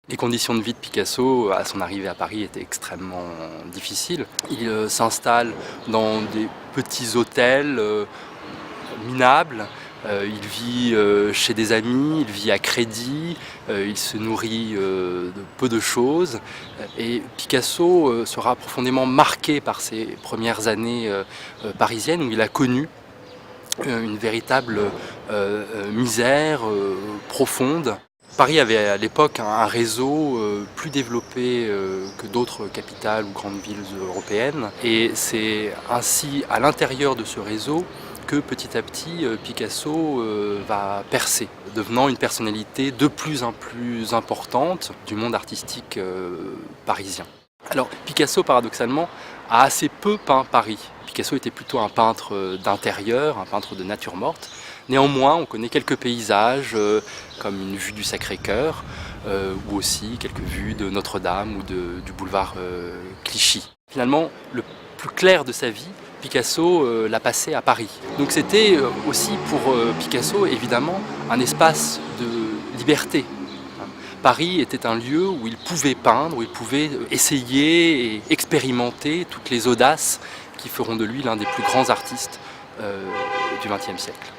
Les conditions de vie de Picasso à son arrivée à Paris étaient extrêmement difficiles. Il s'installe dans des petits hôtels minables, il vit chez des amis, il vit à crédit, il se nourrit de peu de choses. Et Picasso sera profondément marqué par ses premières années parisiennes où il a connu une véritable misère profonde. Paris avait à l'époque un réseau plus développé que d'autres capitales ou grandes villes européennes. Et c'est ainsi à l'intérieur de ce réseau que petit à petit Picasso va percer, devenant une personnalité de plus en plus importante du monde artistique parisien. Alors Picasso, paradoxalement, a assez peu peint Paris. Picasso était plutôt un peintre d'intérieur, un peintre de nature morte. Néanmoins, on connaît quelques paysages, comme une vue du Sacré-Cœur, ou aussi quelques vues de Notre-Dame ou du boulevard Clichy. Finalement, le plus clair de sa vie, Picasso l'a passé à Paris. Donc c'était aussi pour Picasso, évidemment, un espace de liberté. Paris était un lieu où il pouvait peindre, où il pouvait essayer et expérimenter toutes les audaces qui feront de lui l'un des plus grands artistes du XXe siècle.